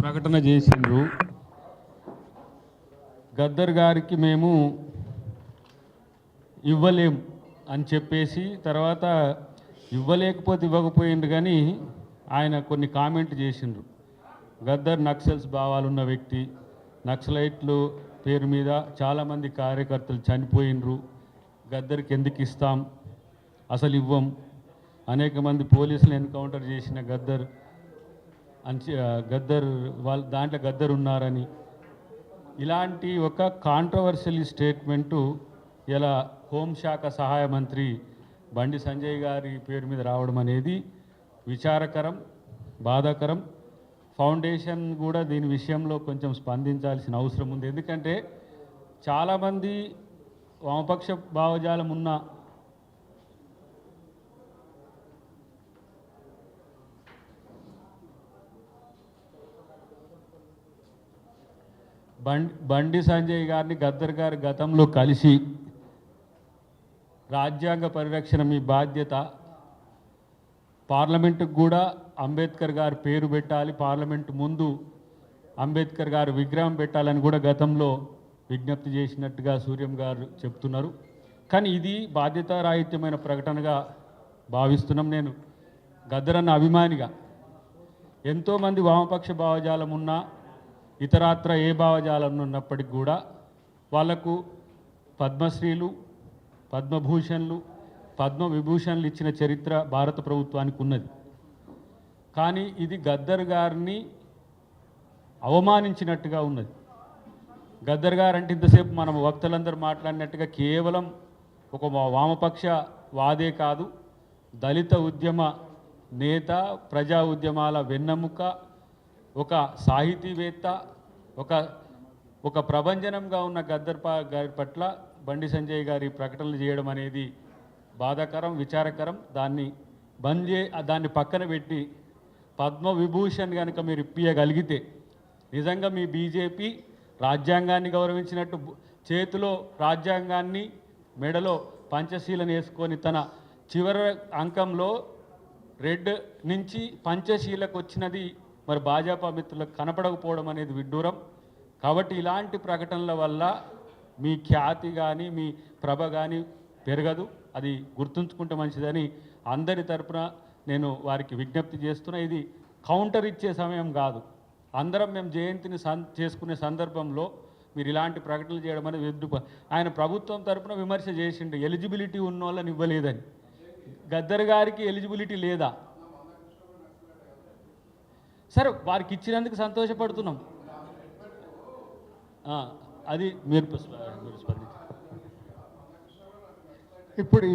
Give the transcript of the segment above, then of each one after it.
ప్రకటన చేసిండ్రు. గద్దర్ గారికి మేము ఇవ్వలేం అని చెప్పేసి తర్వాత ఇవ్వలేకపోతే ఇవ్వకపోయిండు, కానీ ఆయన కొన్ని కామెంట్ చేసిండ్రు. గద్దర్ నక్సల్స్ భావాలున్న వ్యక్తి, నక్సలైట్లు పేరు మీద చాలామంది కార్యకర్తలు చనిపోయినరు, గద్దర్కి ఎందుకు ఇస్తాం, అసలు ఇవ్వం, అనేక మంది పోలీసులు ఎన్కౌంటర్ చేసిన గద్దర్ వాళ్ళ దాంట్లో గద్దర్ ఉన్నారని, ఇలాంటి ఒక కాంట్రవర్షియల్ స్టేట్మెంటు ఇలా హోంశాఖ సహాయ మంత్రి బండి సంజయ్ గారి పేరు మీద రావడం అనేది విచారకరం, బాధాకరం. ఫౌండేషన్ కూడా దీని విషయంలో కొంచెం స్పందించాల్సిన అవసరం ఉంది. ఎందుకంటే చాలామంది వామపక్ష భావజాలం ఉన్న బండి సంజయ్ గారిని గద్దర్ గారి గతంలో కలిసి రాజ్యాంగ పరిరక్షణ మీ బాధ్యత, పార్లమెంటుకు కూడా అంబేద్కర్ గారి పేరు పెట్టాలి, పార్లమెంటు ముందు అంబేద్కర్ గారు విగ్రహం పెట్టాలని కూడా గతంలో విజ్ఞప్తి చేసినట్టుగా సూర్యం గారు చెప్తున్నారు. కానీ ఇది బాధ్యతారాహిత్యమైన ప్రకటనగా భావిస్తున్నాం. నేను గద్దరన్న అభిమానిగా ఎంతోమంది వామపక్ష భావజాలం ఉన్నా ఇతరాత్ర ఏ భావజాలం ఉన్నప్పటికీ కూడా వాళ్లకు పద్మశ్రీలు, పద్మభూషణ్లు, పద్మవిభూషణ్లు ఇచ్చిన చరిత్ర భారత ప్రభుత్వానికి ఉన్నది. కానీ ఇది గద్దర్ గారిని అవమానించినట్టుగా ఉన్నది. గద్దర్ గారు అంటే ఇంతసేపు మనం వక్తలందరూ మాట్లాడినట్టుగా కేవలం ఒక వామపక్ష వాదే కాదు, దళిత ఉద్యమ నేత, ప్రజా ఉద్యమాల వెన్నెముక, ఒక సాహితీవేత్త, ఒక ప్రభంజనంగా ఉన్న గద్దర్ గారి పట్ల బండి సంజయ్ గారి ప్రకటనలు చేయడం అనేది బాధాకరం, విచారకరం. దాన్ని పక్కన పెట్టి పద్మవిభూషణ్ కనుక మీరు ఇప్పియగలిగితే నిజంగా మీ బీజేపీ రాజ్యాంగాన్ని గౌరవించినట్టు చేతిలో రాజ్యాంగాన్ని మెడలో పంచశీలను వేసుకొని తన చివరి అంకంలో రెడ్ నుంచి పంచశీలకు వచ్చినది మరి భాజపా మిత్రులకు కనపడకపోవడం అనేది విడ్డూరం. కాబట్టి ఇలాంటి ప్రకటనల వల్ల మీ ఖ్యాతి కానీ మీ ప్రభ కానీ పెరగదు. అది గుర్తుంచుకుంటే మంచిదని అందరి తరపున నేను వారికి విజ్ఞప్తి చేస్తున్నా. ఇది కౌంటర్ ఇచ్చే సమయం కాదు. అందరం మేము జయంతిని చేసుకునే సందర్భంలో మీరు ఇలాంటి ప్రకటనలు చేయడం అనేది ఆయన ప్రభుత్వం తరపున విమర్శ చేసిండు, ఎలిజిబిలిటీ ఉన్న వాళ్ళని ఇవ్వలేదని. గద్దర్ గారికి ఎలిజిబిలిటీ లేదా? సరే, వారికి ఇచ్చినందుకు సంతోషపడుతున్నాం. అది మీరు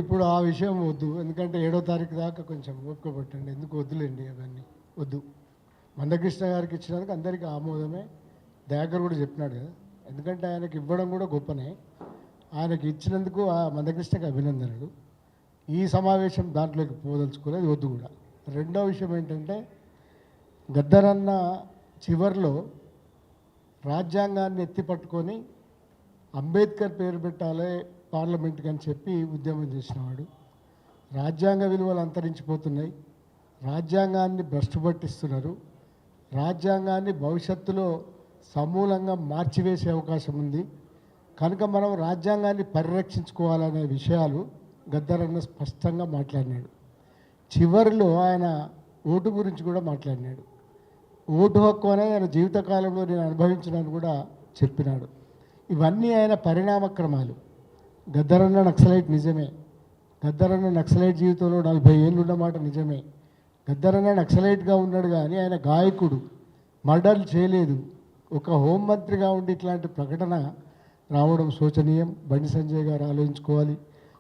ఇప్పుడు ఆ విషయం వద్దు. ఎందుకంటే 7వ తారీఖు దాకా కొంచెం ఓపిక పట్టండి. ఎందుకు వద్దులేండి, అవన్నీ వద్దు. మందకృష్ణ గారికి ఇచ్చినందుకు అందరికీ ఆమోదమే. దయాకర్ కూడా చెప్పినాడు కదా, ఎందుకంటే ఆయనకి ఇవ్వడం కూడా గొప్పనే. ఆయనకి ఇచ్చినందుకు ఆ మందకృష్ణకి అభినందనలు. ఈ సమావేశం దాంట్లోకి పోదలుచుకోలేదు, వద్దు కూడా. రెండో విషయం ఏంటంటే, గద్దరన్న చివరిలో రాజ్యాంగాన్ని ఎత్తిపట్టుకొని అంబేద్కర్ పేరు పెట్టాలి పార్లమెంట్కి అని చెప్పి ఉద్యమం చేసినవాడు. రాజ్యాంగ విలువలు అంతరించిపోతున్నాయి, రాజ్యాంగాన్ని భ్రష్టు పట్టిస్తున్నారు, రాజ్యాంగాన్ని భవిష్యత్తులో సమూలంగా మార్చివేసే అవకాశం ఉంది. కనుక మనం రాజ్యాంగాన్ని పరిరక్షించుకోవాలనే విషయాలు గద్దరన్న స్పష్టంగా మాట్లాడినాడు. చివరిలో ఆయన ఓటు గురించి కూడా మాట్లాడినాడు. ఓటు హక్కు అనేది ఆయన జీవితకాలంలో నేను అనుభవించినాను కూడా చెప్పినాడు. ఇవన్నీ ఆయన పరిణామక్రమాలు. గద్దరన్న నక్సలైట్ నిజమే, గద్దరన్న నక్సలైట్ జీవితంలో 40 ఏళ్ళు ఉన్నమాట నిజమే. గద్దరన్న నక్సలైట్గా ఉన్నాడు, కానీ ఆయన గాయకుడు, మర్డర్లు చేయలేదు. ఒక హోంమంత్రిగా ఉండి ఇట్లాంటి ప్రకటన రావడం శోచనీయం. బండి సంజయ్ గారు ఆలోచించుకోవాలి.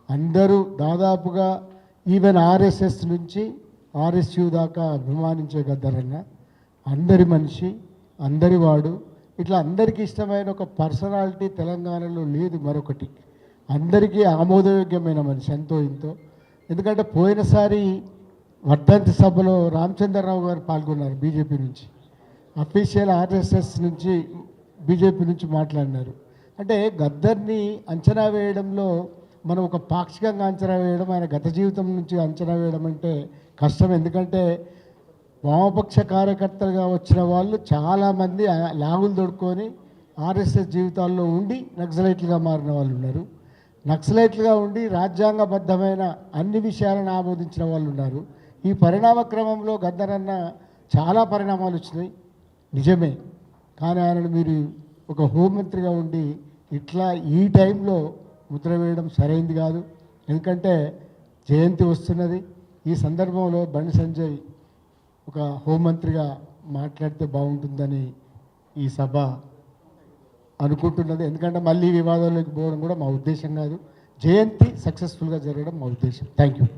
అందరూ దాదాపుగా ఈవెన్ ఆర్ఎస్ఎస్ నుంచి ఆర్ఎస్యు దాకా అభిమానించే గద్దరన్న అందరి మనిషి, అందరి వాడు. ఇట్లా అందరికీ ఇష్టమైన ఒక పర్సనాలిటీ తెలంగాణలో లేదు మరొకటి. అందరికీ ఆమోదయోగ్యమైన మనిషి ఎంతో ఇంతో. ఎందుకంటే పోయినసారి వర్ధంతి సభలో రామచంద్రరావు గారు పాల్గొన్నారు, బీజేపీ నుంచి. అఫీషియల్ ఆర్ఎస్ఎస్ నుంచి బీజేపీ నుంచి మాట్లాడినారు. అంటే గద్దర్ని అంచనా వేయడంలో మనం ఒక పాక్షికంగా అంచనా వేయడం, ఆయన గత జీవితం నుంచి అంచనా వేయడం అంటే కష్టం. ఎందుకంటే వామపక్ష కార్యకర్తలుగా వచ్చిన వాళ్ళు చాలామంది లాగులు దొడుకొని ఆర్ఎస్ఎస్ జీవితాల్లో ఉండి నక్సలైట్లుగా మారిన వాళ్ళు ఉన్నారు. నక్సలైట్లుగా ఉండి రాజ్యాంగబద్ధమైన అన్ని విషయాలను ఆమోదించిన వాళ్ళు ఉన్నారు. ఈ పరిణామ క్రమంలో గద్దరన్న చాలా పరిణామాలు వచ్చినాయి నిజమే. కానీ ఆయనను మీరు ఒక హోంమంత్రిగా ఉండి ఇట్లా ఈ టైంలో ముద్ర వేయడం సరైంది కాదు. ఎందుకంటే జయంతి వస్తున్నది. ఈ సందర్భంలో బండి సంజయ్ ఒక హోంమంత్రిగా మాట్లాడితే బాగుంటుందని ఈ సభ అనుకుంటున్నది. ఎందుకంటే మళ్ళీ వివాదాల్లోకి పోవడం కూడా మా ఉద్దేశం కాదు. జయంతి సక్సెస్ఫుల్గా జరగడం మా ఉద్దేశం. Thank you.